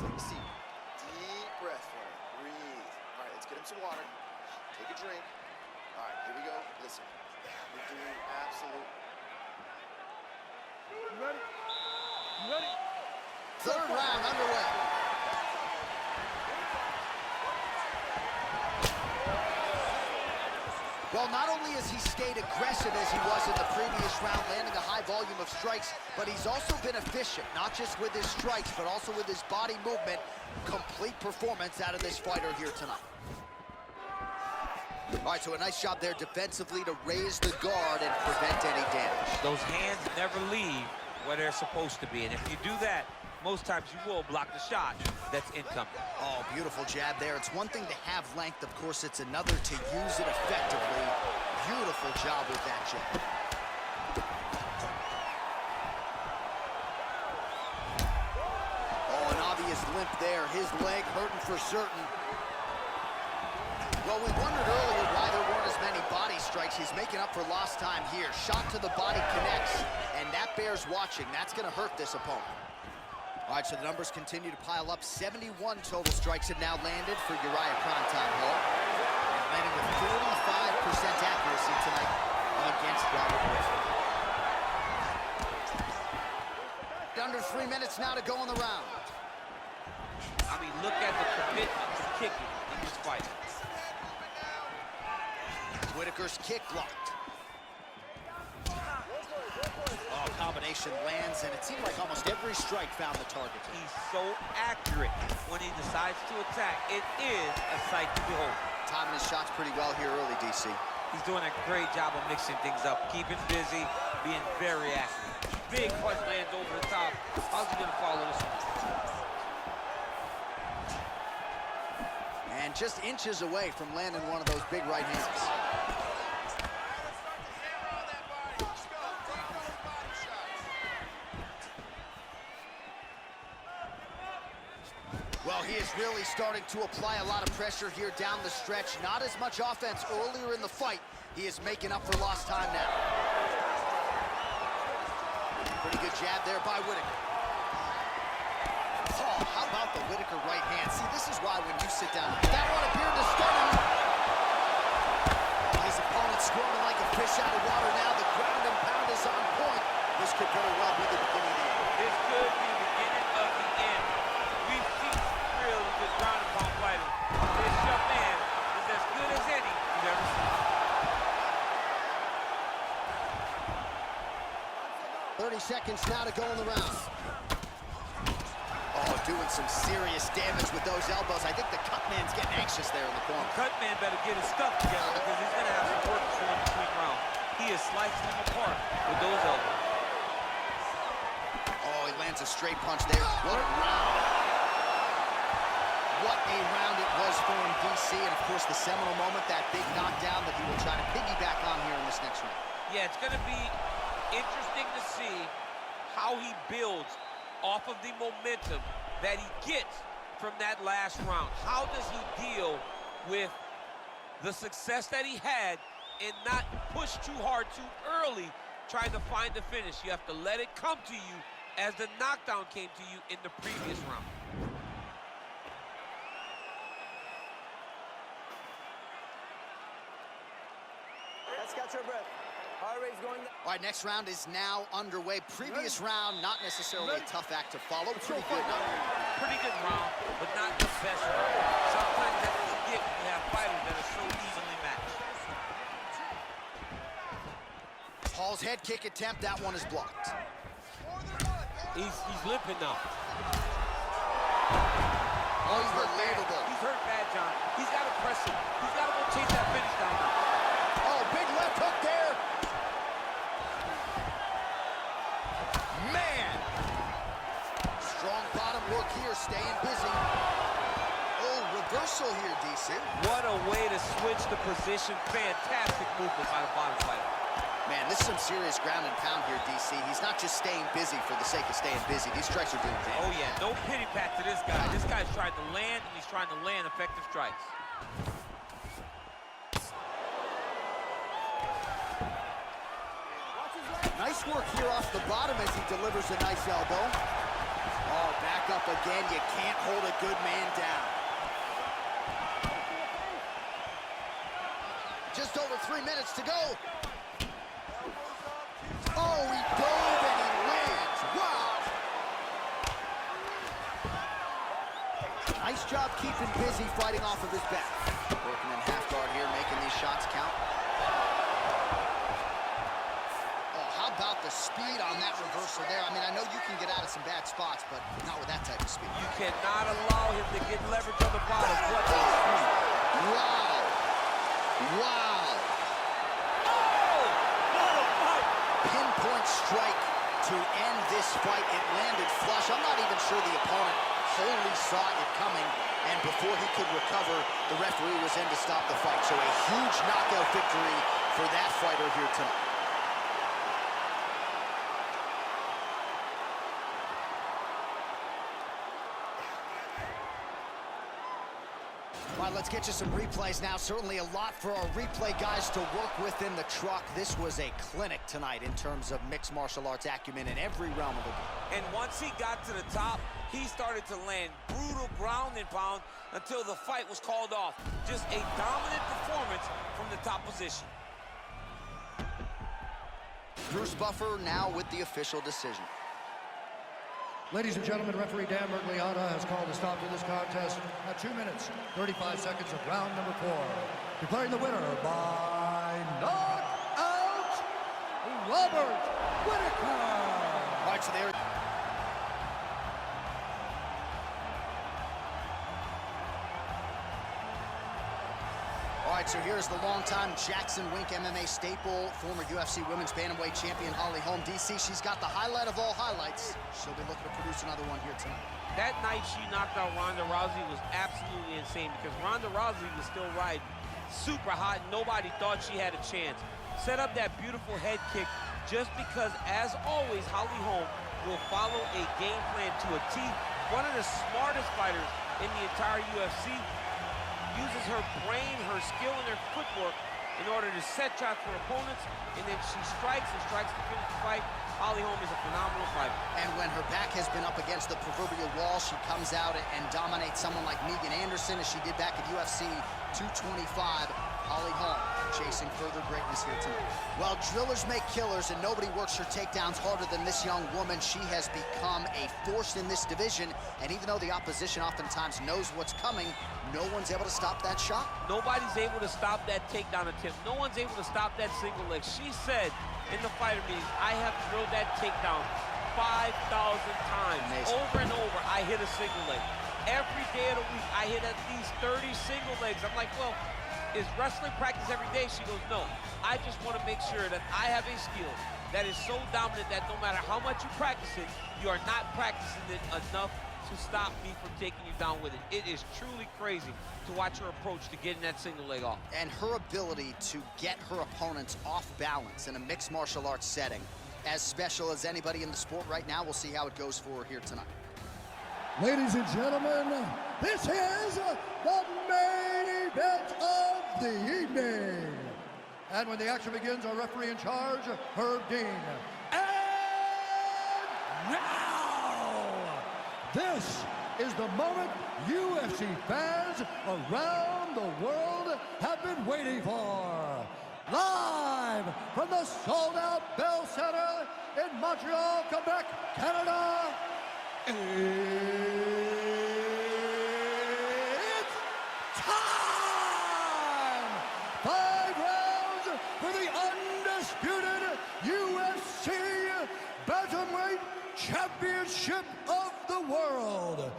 F: Take a seat. Deep breath, Ryan. Breathe. All right, let's get him some water. Take a drink. All right, here we go. Listen, you're doing absolute.
D: You ready? You ready?
B: Third round underway. Well, not only has he stayed aggressive as he was in the previous round, landing a high volume of strikes, but he's also been efficient, not just with his strikes, but also with his body movement. Complete performance out of this fighter here tonight. All right, so a nice job there defensively to raise the guard and prevent any damage.
A: Those hands never leave where they're supposed to be, and if you do that, most times you will block the shot that's incoming.
B: Oh, beautiful jab there. It's one thing to have length. Of course, it's another to use it effectively. Beautiful job with that jab. Oh, an obvious limp there. His leg hurting for certain. Well, we wondered earlier why there weren't as many body strikes. He's making up for lost time here. Shot to the body connects, and that bears watching. That's going to hurt this opponent. All right, so the numbers continue to pile up. 71 total strikes have now landed for Uriah Primetime Hall. And landing with 45% accuracy tonight against Robert Whittaker. Under 3 minutes now to go in the round.
A: I mean, look at the commitment to kicking in this fight.
B: Whittaker's kick blocked. Oh, combination lands, and it seemed like almost every strike found the target.
A: He's so accurate when he decides to attack. It is a sight to behold.
B: Timing his shots pretty well here early, DC.
A: He's doing a great job of mixing things up, keeping busy, being very accurate. Big punch lands over the top. How's he gonna follow this one?
B: And just inches away from landing one of those big right hands. Well, he is really starting to apply a lot of pressure here down the stretch. Not as much offense earlier in the fight. He is making up for lost time now. Pretty good jab there by Whittaker. Oh, how about the Whittaker right hand? See, this is why when you sit down, that one appeared to stun him. His opponent squirming like a fish out of water now. The ground and pound is on point. This could very well be the beginning of the end.
A: This could be the beginning of the end. We've seen really good ground and pound fighting. This young man is as good as any you've ever seen.
B: 30 seconds now to go in the round. Oh, doing some serious damage with those elbows. I think the cut man's getting anxious there in the corner.
A: Cut man better get his stuff together because he's going to have some work to do in between rounds. He is slicing him apart with those elbows.
B: Oh, he lands a straight punch there. What a round. What a round it was for him, DC. And, of course, the seminal moment, that big knockdown that he will try to piggyback on here in this next round.
A: Yeah, it's going to be interesting to see how he builds off of the momentum that he gets from that last round. How does he deal with the success that he had and not push too hard too early trying to find the finish? You have to let it come to you as the knockdown came to you in the previous round.
D: Let's catch our breath. Heart rate's going down.
B: All right, next round is now underway. Previous round, not necessarily a tough act to follow. Pretty good.
A: Pretty good round, but not the best round. Sometimes that's what you get when you have fighters that are so evenly matched.
B: Hall's head kick attempt, that one is blocked.
A: He's limping now.
B: Oh, he's unbelievable.
A: He's hurt bad, John. He's got to press him. He's got to go chase that finish down now.
B: Oh, big left hook there. Man. Strong bottom work here, staying busy. Oh, reversal here, DC.
A: What a way to switch the position. Fantastic movement by the bottom fighter.
B: Man, this is some serious ground and pound here, DC. He's not just staying busy for the sake of staying busy. These strikes are doing damage.
A: Oh, yeah. No pity pat to this guy. This guy's trying to land, and he's trying to land effective strikes.
B: Nice work here off the bottom as he delivers a nice elbow. Oh, back up again. You can't hold a good man down. Just over 3 minutes to go. Oh, he dove and he lands. Wow. Nice job keeping busy fighting off of his back. Working in half guard here, making these shots count. How about the speed on that reversal there? I mean, I know you can get out of some bad spots, but not with that type of speed.
A: You cannot allow him to get leverage on the bottom. What a speed.
B: Wow. Wow.
A: Oh! What a fight!
B: Pinpoint strike to end this fight. It landed flush. I'm not even sure the opponent wholly saw it coming, and before he could recover, the referee was in to stop the fight. So a huge knockout victory for that fighter here tonight. All right, let's get you some replays now. Certainly a lot for our replay guys to work with in the truck. This was a clinic tonight in terms of mixed martial arts acumen in every realm of the game.
A: And once he got to the top, he started to land brutal ground and pound until the fight was called off. Just a dominant performance from the top position.
B: Bruce Buffer now with the official decision.
C: Ladies and gentlemen, referee Dan Mergliata has called a stop to this contest at 2 minutes, 35 seconds of round number 4. Declaring the winner by knockout, Robert Whittaker.
B: All right, so there. All right, so here's the longtime Jackson Wink MMA staple, former UFC Women's Bantamweight champion Holly Holm. DC, she's got the highlight of all highlights. She'll be looking to produce another one here tonight.
A: That night she knocked out Ronda Rousey was absolutely insane because Ronda Rousey was still riding super hot. Nobody thought she had a chance. Set up that beautiful head kick just because, as always, Holly Holm will follow a game plan to a T. One of the smartest fighters in the entire UFC. Uses her brain, her skill, and her footwork in order to set shots for opponents, and then she strikes and strikes to finish the fight. Holly Holm is a phenomenal fighter.
B: And when her back has been up against the proverbial wall, she comes out and dominates someone like Megan Anderson, as she did back at UFC 225. Holly Holm chasing further greatness here tonight. Well, drillers make killers, and nobody works her takedowns harder than this young woman. She has become a force in this division, and even though the opposition oftentimes knows what's coming, no one's able to stop that shot.
A: Nobody's able to stop that takedown attempt. No one's able to stop that single leg. She said in the fighter meeting, I have drilled that takedown 5,000 times.
B: Amazing.
A: Over and over, I hit a single leg. Every day of the week, I hit at least 30 single legs. I'm like, well, is wrestling practice every day? She goes, no. I just want to make sure that I have a skill that is so dominant that no matter how much you practice it, you are not practicing it enough to stop me from taking you down with it. It is truly crazy to watch her approach to getting that single leg off.
B: And her ability to get her opponents off balance in a mixed martial arts setting, as special as anybody in the sport right now. We'll see how it goes for her here tonight.
C: Ladies and gentlemen, this is the main event of the evening. And when the action begins, our referee in charge, Herb Dean. And now, this is the moment UFC fans around the world have been waiting for. Live from the sold-out Bell Center in Montreal, Quebec, Canada, it's time! 5 rounds for the undisputed UFC Bantamweight Championship of the World.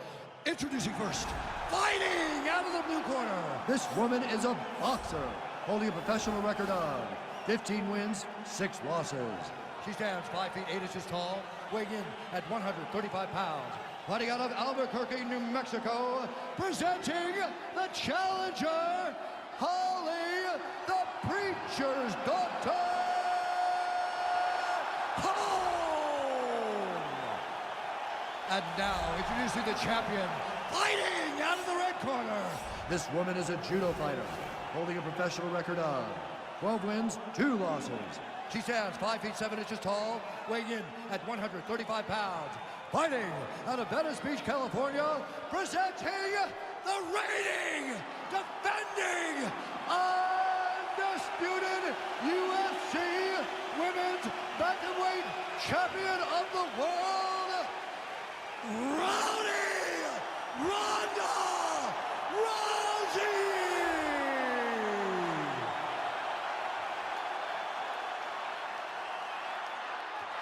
C: Introducing first, fighting out of the blue corner. This woman is a boxer, holding a professional record of 15 wins, 6 losses. She stands 5 feet 8 inches tall, weighing in at 135 pounds. Fighting out of Albuquerque, New Mexico, presenting the challenger, Holly, the Preacher's Daughter, Holm! And now, introducing the champion, fighting out of the red corner. This woman is a judo fighter, holding a professional record of 12 wins, 2 losses. She stands 5 feet 7 inches tall, weighing in at 135 pounds. Fighting out of Venice Beach, California, presenting the reigning, defending, undisputed UFC Women's Bantamweight Champion of the World, Ronda Rousey!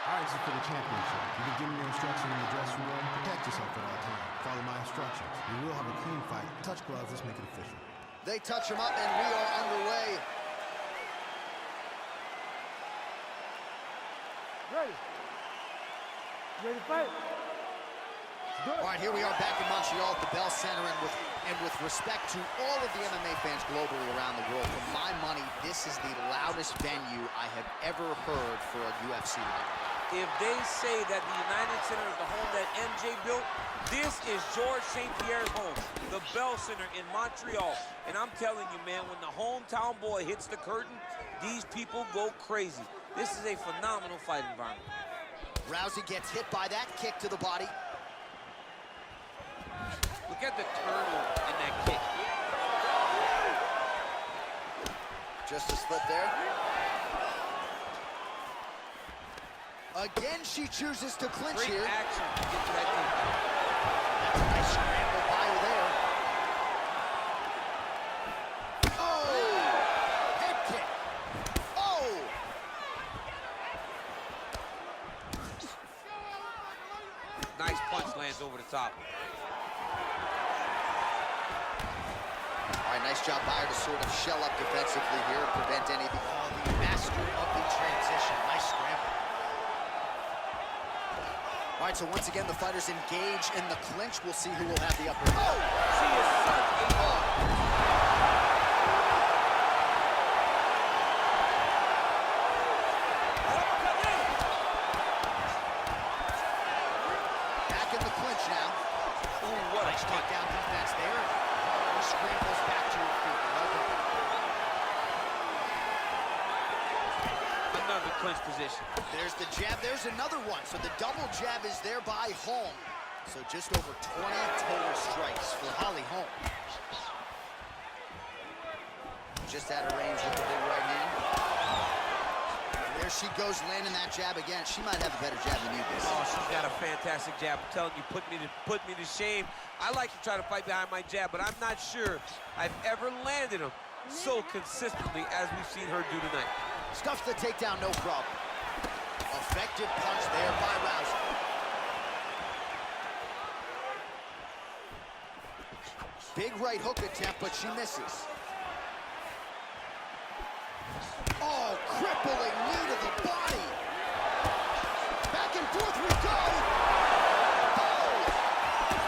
H: All right, this is for the championship. You can give me your instructions in the dressing room. Protect yourself at all times. Follow my instructions. We will have a clean fight. Touch gloves. Let's make it official.
B: They touch him up, and we are underway.
D: Ready? Ready to fight?
B: All right, here we are back in Montreal at the Bell Center, and with respect to all of the MMA fans globally around the world, for my money, this is the loudest venue I have ever heard for a UFC fight.
A: If they say that the United Center is the home that MJ built, this is George St. Pierre's home, the Bell Center in Montreal. And I'm telling you, man, when the hometown boy hits the curtain, these people go crazy. This is a phenomenal fight environment.
B: Rousey gets hit by that kick to the body.
A: Look at the turnover in that kick.
B: Just a slip there. Again, she chooses to clinch
A: Great
B: here.
A: action to get to that kick.
B: That's a nice scramble by her there. Oh! Head kick. Oh!
A: Nice punch lands over the top.
B: All right, nice job by her to sort of shell up defensively here and prevent any of the master of the transition. Nice scramble. All right, so once again, the fighters engage in the clinch. We'll see who will have the upper hand.
A: Oh, she is such a ball.
B: Back in the clinch now.
A: Ooh, what a
B: Nice
A: punch.
B: takedown defense there. He scrambles back to her feet.
A: Another clinch position.
B: There's the jab. There's another one. So the double jab is there by HOLM. So just over 20 total strikes for Holly Holm. Just out of range with the big right hand. And there she goes, landing that jab again. She might have a better jab than you, Biz.
A: Oh, she's got a fantastic jab. I'm telling you, put me to shame. I like to try to fight behind my jab, but I'm not sure I've ever landed them so consistently as we've seen her do tonight.
B: Stuffs the takedown, no problem. Effective punch there by Rousey. Big right hook attempt, but she misses. Oh, crippling knee to the body. Back and forth we go. Oh!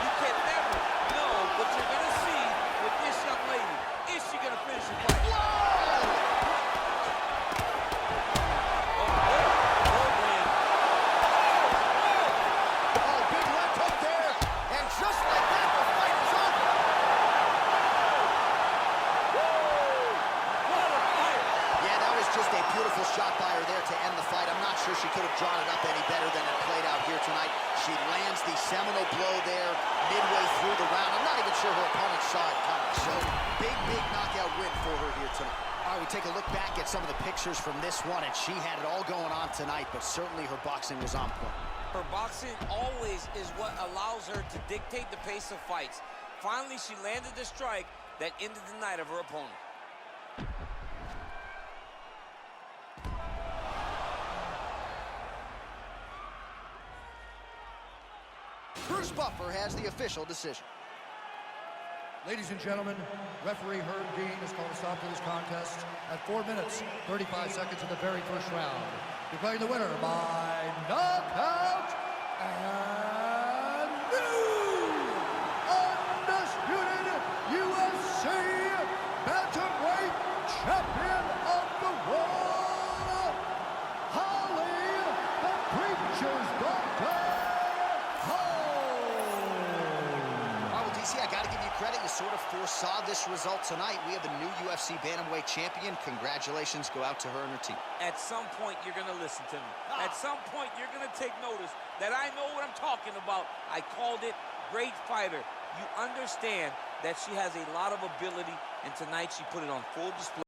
A: You can never know what you're going to see with this young lady. Is she going to finish the fight?
B: Shot by her there to end the fight. I'm not sure she could have drawn it up any better than it played out here tonight. She lands the seminal blow there midway through the round. I'm not even sure her opponent saw it coming. So big knockout win for her here tonight. All right, we take a look back at some of the pictures from this one, and she had it all going on tonight, but certainly her boxing was on point.
A: Her boxing always is what allows her to dictate the pace of fights. Finally, she landed the strike that ended the night of her opponent.
B: Bruce Buffer has the official decision.
C: Ladies and gentlemen, referee Herb Dean has called a stop to this contest at 4 minutes, 35 seconds of the very first round. Declaring the winner by knockout and new undisputed UFC Bantamweight Champion of the World, Holly the Preacher's Daughter.
B: Rousey, I got to give you credit. You sort of foresaw this result tonight. We have a new UFC bantamweight champion. Congratulations go out to her and her team.
I: At some point, you're going to listen to me. At some point, you're going to take notice that I know what I'm talking about. I called it great fighter. You understand that she has a lot of ability, and tonight she put it on full display.